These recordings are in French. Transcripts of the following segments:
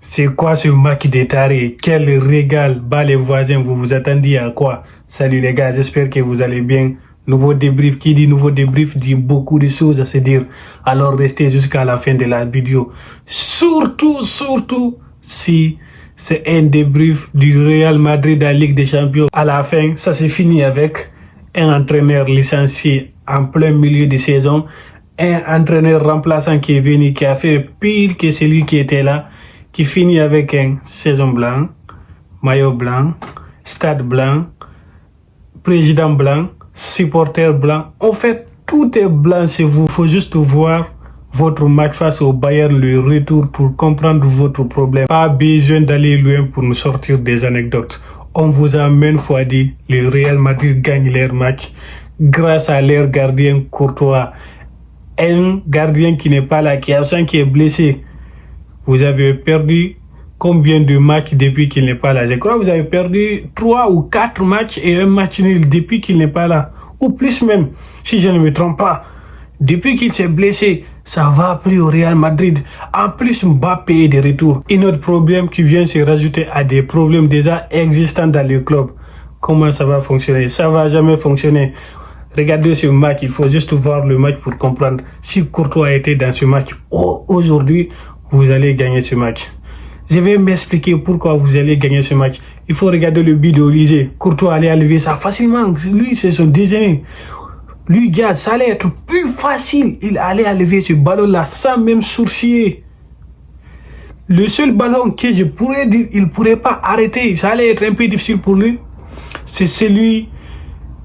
C'est quoi ce match de taré? Quel régal! Bas les voisins, vous vous attendiez à quoi? Salut les gars, j'espère que vous allez bien. Nouveau débrief, qui dit nouveau débrief dit beaucoup de choses à se dire. Alors restez jusqu'à la fin de la vidéo. Surtout, si c'est un débrief du Real Madrid à la Ligue des Champions. À la fin, ça s'est fini avec un entraîneur licencié en plein milieu de saison. Un entraîneur remplaçant qui est venu, qui a fait pire que celui qui était là. Qui finit avec un saison blanc, maillot blanc, stade blanc, président blanc, supporter blanc. En fait, tout est blanc chez vous. Il faut juste voir votre match face au Bayern, le retour, pour comprendre votre problème. Pas besoin d'aller loin pour nous sortir des anecdotes. On vous a maintes fois dit, le Real Madrid gagne leur match grâce à leur gardien Courtois. Un gardien qui n'est pas là, qui est absent, qui est blessé. Vous avez perdu combien de matchs depuis qu'il n'est pas là? Je crois que vous avez perdu 3 ou 4 matchs et un match nul depuis qu'il n'est pas là. Ou plus même, si je ne me trompe pas. Depuis qu'il s'est blessé, ça va plus au Real Madrid. En plus, Mbappé est de retour. Un autre problème qui vient se rajouter à des problèmes déjà existants dans le club. Comment ça va fonctionner? Ça va jamais fonctionner. Regardez ce match, il faut juste voir le match pour comprendre. Si Courtois était dans ce match aujourd'hui, vous allez gagner ce match. Je vais m'expliquer pourquoi vous allez gagner ce match. Il faut regarder le but d'Olysée. Courtois allait enlever ça facilement. Lui, c'est son dessin. Lui, gars, ça allait être plus facile. Il allait enlever ce ballon-là sans même sourciller. Le seul ballon que je pourrais dire, il ne pourrait pas arrêter. Ça allait être un peu difficile pour lui. C'est celui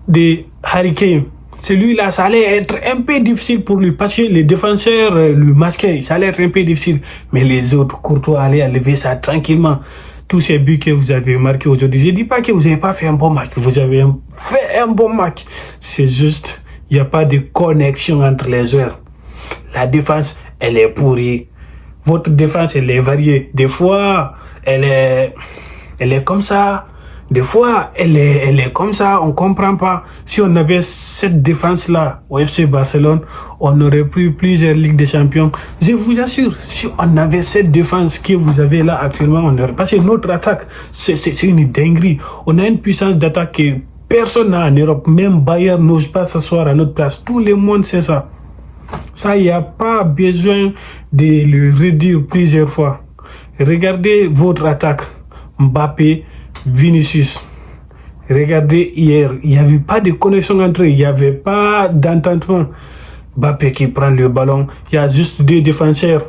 de Harry Kane. Celui-là, ça allait être un peu difficile pour lui parce que les défenseurs le masquaient. Ça allait être un peu difficile. Mais les autres, Courtois allait enlever ça tranquillement. Tous ces buts que vous avez marqués aujourd'hui, je ne dis pas que vous n'avez pas fait un bon match. Vous avez fait un bon match. C'est juste, il n'y a pas de connexion entre les joueurs. La défense, elle est pourrie. Votre défense, elle est variée. Des fois, elle est comme ça. Des fois, elle est comme ça, on ne comprend pas. Si on avait cette défense-là au FC Barcelone, on aurait pris plusieurs Ligues des Champions. Je vous assure, si on avait cette défense que vous avez là actuellement, on aurait... Parce que notre attaque, c'est une dinguerie. On a une puissance d'attaque que personne n'a en Europe. Même Bayern n'ose pas s'asseoir à notre place. Tout le monde sait ça. Ça, il n'y a pas besoin de le redire plusieurs fois. Regardez votre attaque. Mbappé, Vinicius. Regardez hier, il n'y avait pas de connexion entre eux, il n'y avait pas d'entendement. Mbappé qui prend le ballon, il y a juste deux défenseurs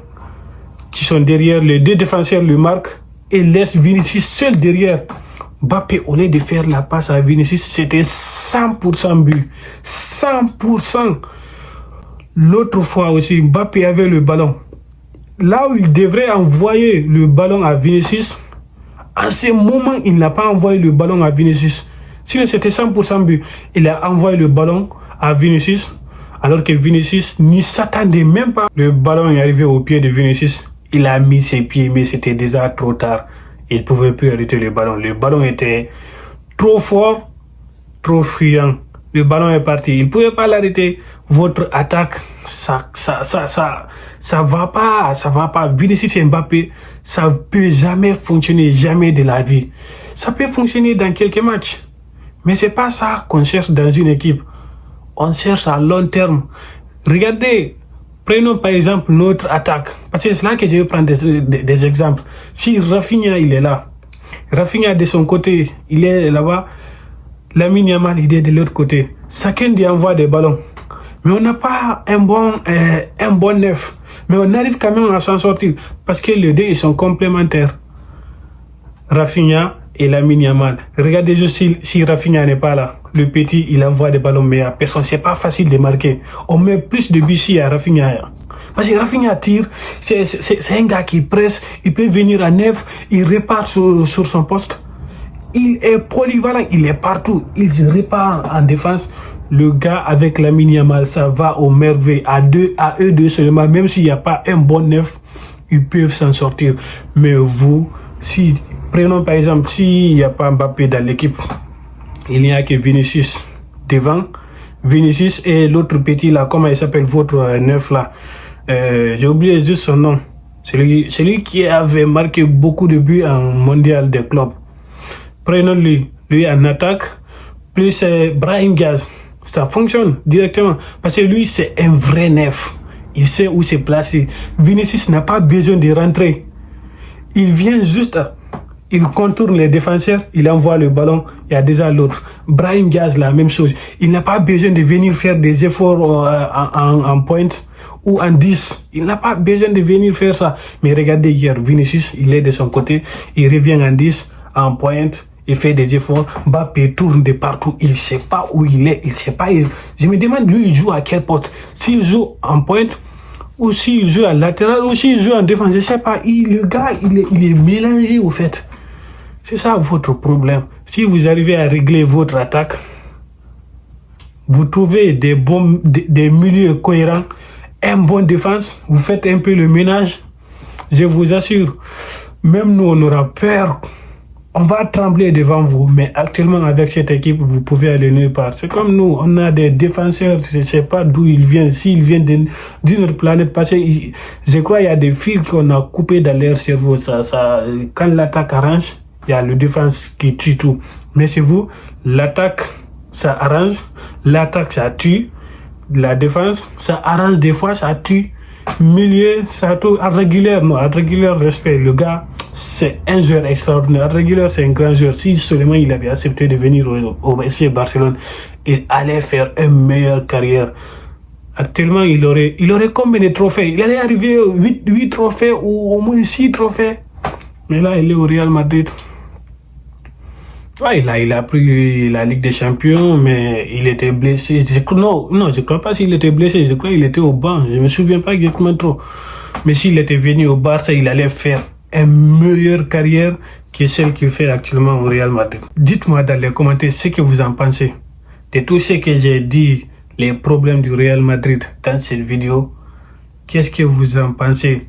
qui sont derrière, les deux défenseurs le marquent et laissent Vinicius seul derrière. Mbappé, au lieu de faire la passe à Vinicius, c'était 100% but. 100%. L'autre fois aussi, Mbappé avait le ballon. Là où il devrait envoyer le ballon à Vinicius, en ce moment, il n'a pas envoyé le ballon à Vinicius. Sinon, c'était 100% but. Il a envoyé le ballon à Vinicius, alors que Vinicius n'y s'attendait même pas. Le ballon est arrivé au pied de Vinicius. Il a mis ses pieds, mais c'était déjà trop tard. Il ne pouvait plus arrêter le ballon. Le ballon était trop fort, trop fuyant. Le ballon est parti. Il ne pouvait pas l'arrêter. Votre attaque, ça va pas. Ça va pas. Vinicius et Mbappé, ça ne peut jamais fonctionner, jamais de la vie. Ça peut fonctionner dans quelques matchs. Mais ce n'est pas ça qu'on cherche dans une équipe. On cherche à long terme. Regardez, prenons par exemple notre attaque. Parce que c'est là que je vais prendre des exemples. Si Rafinha, il est là. Rafinha, de son côté, il est là-bas. Lamine Yamal, il est de l'autre côté. Chacun lui envoie des ballons. Mais on n'a pas un bon neuf. Mais on arrive quand même à s'en sortir. Parce que les deux, ils sont complémentaires. Rafinha et Lamine Yamal. Regardez juste si Rafinha n'est pas là. Le petit, il envoie des ballons, mais à personne. C'est pas facile de marquer. On met plus de buts à Rafinha. Parce que Rafinha tire. C'est un gars qui presse. Il peut venir à neuf. Il repart sur son poste. Il est polyvalent, il est partout, il se répare en défense. Le gars avec Lamine Yamal, ça va au merveille. À eux deux seulement, même s'il n'y a pas un bon neuf, ils peuvent s'en sortir. Mais vous, prenons par exemple, s'il n'y a pas Mbappé dans l'équipe, il n'y a que Vinicius devant. Vinicius et l'autre petit là, comment il s'appelle votre neuf là, j'ai oublié juste son nom. celui qui avait marqué beaucoup de buts en mondial des clubs. Prenons-lui, en attaque, plus Brahim Diaz. Ça fonctionne directement. Parce que lui, c'est un vrai neuf. Il sait où se placer. Vinicius n'a pas besoin de rentrer. Il vient juste, il contourne les défenseurs, il envoie le ballon, il y a déjà l'autre. Brahim Diaz, la même chose. Il n'a pas besoin de venir faire des efforts en pointe ou en 10. Il n'a pas besoin de venir faire ça. Mais regardez hier, Vinicius, il est de son côté, il revient en 10, en pointe. Il fait des efforts, Mbappé tourne de partout, il ne sait pas où il est, il sait pas. Je me demande, lui, il joue à quel poste. S'il joue en pointe, ou s'il joue à latéral, ou s'il joue en défense, je ne sais pas. Le gars, il est mélangé au fait. C'est ça votre problème. Si vous arrivez à régler votre attaque, vous trouvez des milieux cohérents, un bon défense, vous faites un peu le ménage, je vous assure, même nous, on aura peur. On va trembler devant vous, mais actuellement avec cette équipe, vous pouvez aller nulle part. C'est comme nous, on a des défenseurs, je ne sais pas d'où ils viennent, s'ils viennent d'une autre planète, parce que je crois qu'il y a des fils qu'on a coupés dans leur cerveau. Quand l'attaque arrange, il y a le défense qui tue tout. Mais c'est vous, l'attaque, ça arrange, l'attaque, ça tue, la défense, ça arrange des fois, ça tue, milieu, ça tue, à régulier, non, à régulier respect, le gars, c'est un joueur extraordinaire. Régulier, c'est un grand joueur. Si seulement il avait accepté de venir au FC Barcelone, il allait faire une meilleure carrière. Actuellement, il aurait combien de trophées? Il allait arriver 8 trophées ou au moins 6 trophées. Mais là, il est au Real Madrid. Ouais, il a pris la Ligue des Champions, mais il était blessé. Non, je ne crois pas s'il était blessé. Je crois qu'il était au banc. Je ne me souviens pas exactement trop. Mais s'il était venu au Barça, il allait faire une meilleure carrière que celle qu'il fait actuellement au Real Madrid. Dites-moi dans les commentaires ce que vous en pensez de tout ce que j'ai dit, les problèmes du Real Madrid dans cette vidéo. Qu'est-ce que vous en pensez?